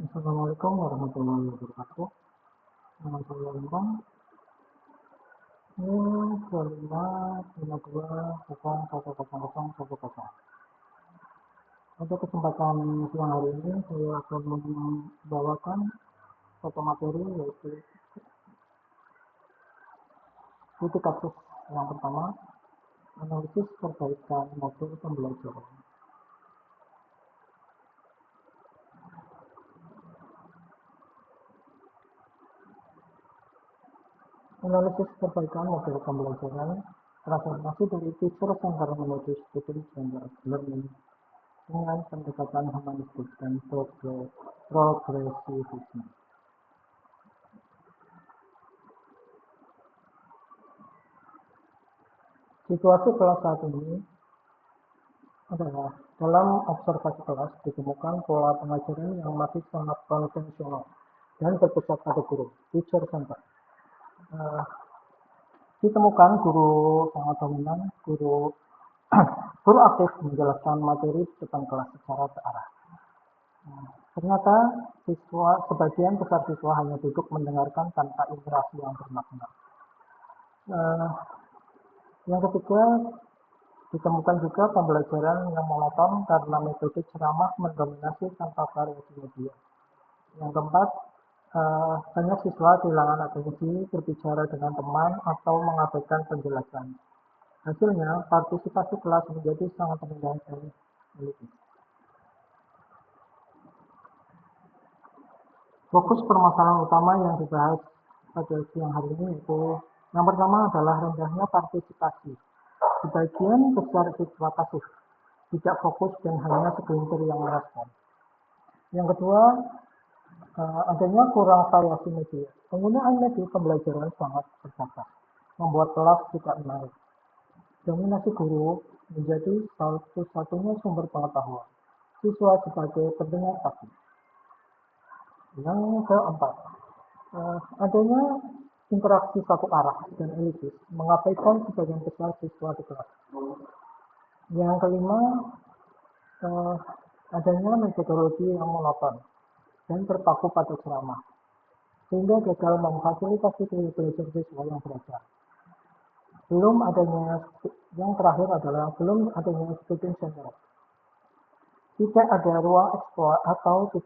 Assalamualaikum warahmatullahi wabarakatuh. Nama saya Lintang. Ini 2552010010. Pada kesempatan siang hari ini saya akan membawakan satu materi yaitu studi kasus yang pertama, analisis perbaikan modul pembelajaran. Analisis perbaikan modul pembelajaran transformasi dari teacher-centered menjadi student-centered learning dengan pendekatan humanistik dan progresivisme. Situasi kelas saat ini adalah dalam observasi kelas ditemukan pola pengajaran yang masih sangat konvensional dan berpusat pada guru, teacher center. Ditemukan guru sangat dominan, guru aktif menjelaskan materi depan kelas secara terarah. Ternyata sebagian besar siswa hanya duduk mendengarkan tanpa interaksi yang bermakna. Yang ketiga, ditemukan juga pembelajaran yang monoton karena metode ceramah mendominasi tanpa variasi media. Yang keempat, banyak siswa kehilangan atensi berbicara dengan teman atau mengabaikan penjelasan. Hasilnya, partisipasi kelas menjadi sangat rendah dan elitis. Fokus permasalahan utama yang dibahas pada siang hari ini yaitu yang pertama adalah rendahnya partisipasi. Sebagian besar siswa pasif, tidak fokus dan hanya segelintir yang merespon. Yang kedua, adanya kurang variasi media. Penggunaan media pembelajaran sangat terbatas, membuat kelas tidak menarik. Dominasi guru menjadi satu-satunya sumber pengetahuan. Siswa sebagai pendengar pasif. Yang keempat, adanya interaksi satu arah dan elitis mengabaikan sebagian besar siswa di kelas. Yang kelima, adanya metodologi yang monoton dan terpaku pada ceramah, sehingga gagal memfasilitasi belajar siswa yang belajar. Yang terakhir adalah belum adanya student center. Tidak ada ruang eksplorasi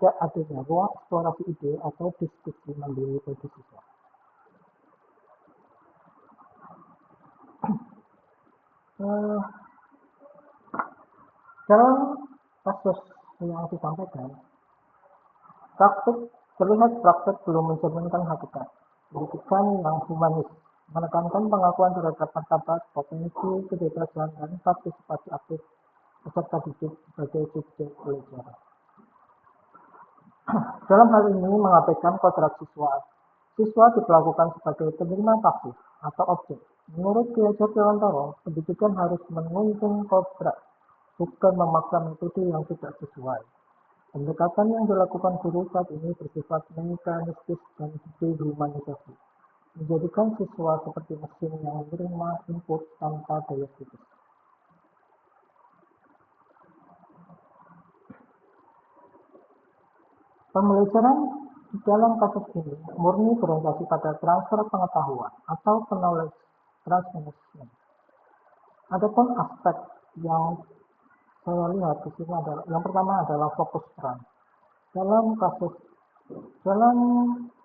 ide atau diskusi mandiri bagi siswa. Dalam kasus yang disampaikan, terlihat praktik belum mencerminkan hakikat. Pendidikan yang humanis menekankan pengakuan terhadap martabat, potensi, kebebasan, dan partisipasi aktif peserta didik sebagai subjek belajar. Dalam hal ini mengabaikan kodrat siswa. Siswa diperlakukan sebagai penerima pasif atau objek. Menurut Ki Hajar Dewantara, pendidikan harus menuntun kodrat, bukan memaksa metode yang tidak sesuai. Pendekatan yang dilakukan guru saat ini bersifat mekanistis dan dehumanisasi, menjadikan siswa seperti mesin yang menerima input tanpa daya kritis. Pembelajaran dalam kasus ini murni berorientasi pada transfer pengetahuan atau knowledge transmission. Adapun aspek yang saya lihat di sini adalah yang pertama adalah fokus peran. Dalam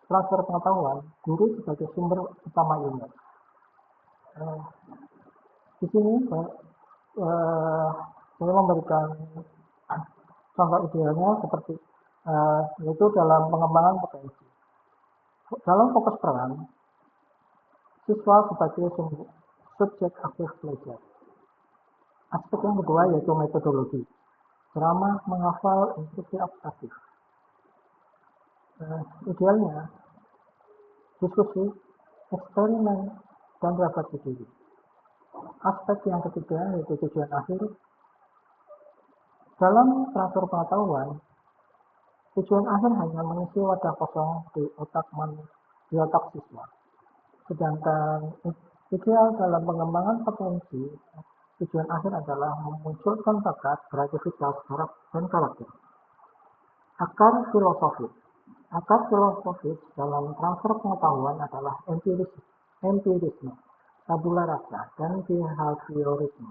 transfer pengetahuan, guru sebagai sumber utama ilmu. Di sini saya memberikan contoh idealnya seperti yaitu dalam pengembangan potensi. Dalam fokus peran, siswa sebagai subjek aktif belajar. Aspek yang kedua yaitu metodologi. Ceramah, menghafal, instruksi abstraktif. Idealnya, diskusi, eksperimen, dan refleksi diri. Aspek yang ketiga yaitu tujuan akhir. Dalam transfer pengetahuan, tujuan akhir hanya mengisi wadah kosong di otak siswa. Sedangkan ideal dalam pengembangan potensi, tujuan akhir adalah memunculkan bakat, kreativitas, dan karakter. Akar filosofis. Akar filosofis dalam transfer pengetahuan adalah empirisme, tabula rasa, dan behaviorisme.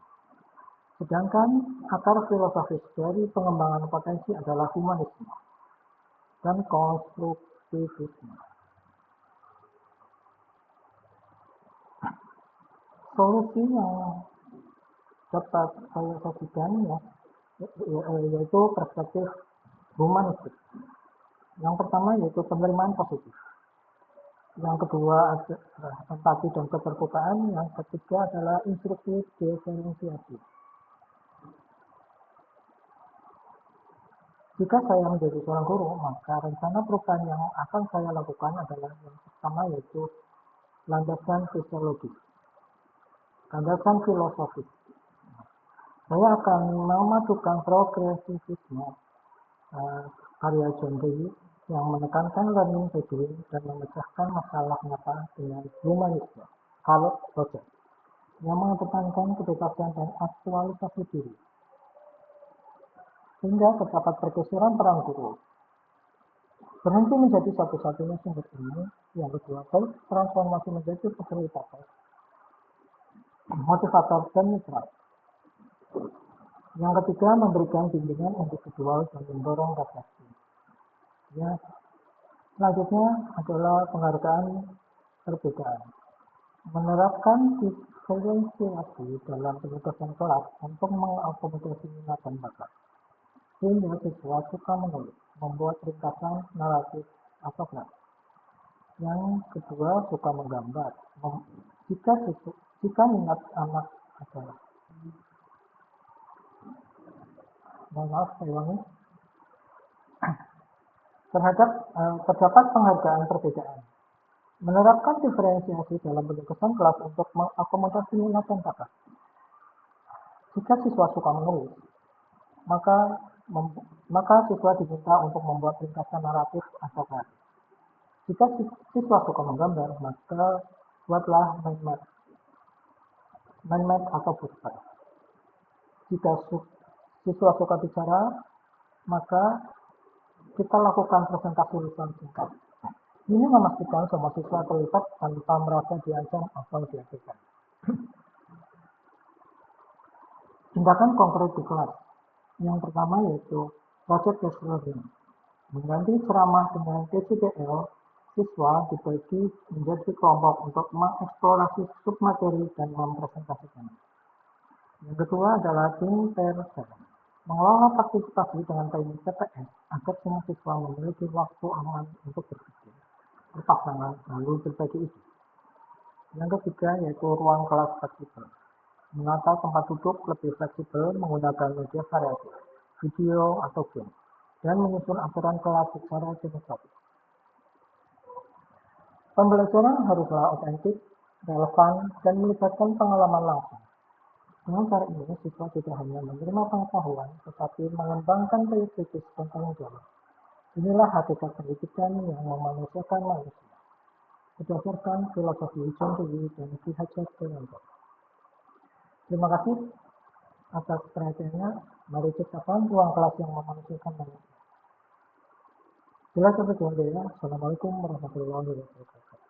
Sedangkan akar filosofis dari pengembangan potensi adalah humanisme dan konstruktivisme. Solusi yang dapat saya sajikan yaitu perspektif humanistik. Yang pertama yaitu penerimaan positif. Yang kedua adalah empati dan keterbukaan. Yang ketiga adalah instruksi diferensiasi. Jika saya menjadi seorang guru, maka rencana perubahan yang akan saya lakukan adalah yang pertama yaitu landasan fisiologis, landasan filosofis. Saya akan memadukan progresivisme karya John Dewey yang menekankan learning by doing dan memecahkan masalah nyata dengan humanisme Carl Rogers yang mengedepankan kebebasan dan aktualisasi diri, sehingga terdapat pergeseran peran guru berhenti menjadi satu-satunya sumber ilmu. Yang kedua, transformasi menjadi fasilitator, motivator, dan mitra. Yang ketiga, memberikan bimbingan individual dan mendorong refleksi. Ya, selanjutnya adalah penghargaan perbedaan. Menerapkan diferensiasi dalam penugasan kelas untuk mengakomodasi minat dan bakat. Sehingga siswa suka menulis, membuat ringkasan, naratif, atau grafis. Yang kedua, suka menggambar. Jika minat anak adalah terdapat penghargaan perbedaan. Menerapkan diferensiasi dalam penugasan kelas untuk mengakomodasi minat dan bakat. Jika siswa suka menulis, maka siswa diminta untuk membuat ringkasan naratif atau grafis. Jika siswa suka menggambar, maka buatlah mind map atau poster. Jika siswa suka bicara, maka kita lakukan presentasi lisan singkat. Ini memastikan semua siswa terlibat tanpa merasa diancam atau diabaikan. Tindakan konkret di kelas. Yang pertama yaitu project-based learning. Mengganti ceramah dengan PJDL, siswa dibagi menjadi kelompok untuk mengeksplorasi submateri dan mempresentasikannya. Yang kedua adalah team person. Mengelola partisipasi dengan teknik TPS agar semua siswa memiliki waktu aman untuk berpikir, berpasangan, lalu berbagi ide. Yang ketiga yaitu ruang kelas fleksibel. Menata tempat duduk lebih fleksibel menggunakan media variatif, video atau game, dan menyusun aturan kelas secara demokratis. Pembelajaran haruslah otentik, relevan, dan melibatkan pengalaman langsung. Dengan cara ini, siswa tidak hanya menerima pengetahuan, tetapi mengembangkan daya kritis dan tanggung jawab. Inilah hakikat pendidikan yang memanusiakan manusia, berdasarkan filosofi John Dewey dan Ki Hajar Dewantara. Terima kasih atas perhatiannya. Mari ciptakan ruang kelas yang memanusiakan manusia. Jelas seperti itu ya. Assalamualaikum warahmatullahi wabarakatuh.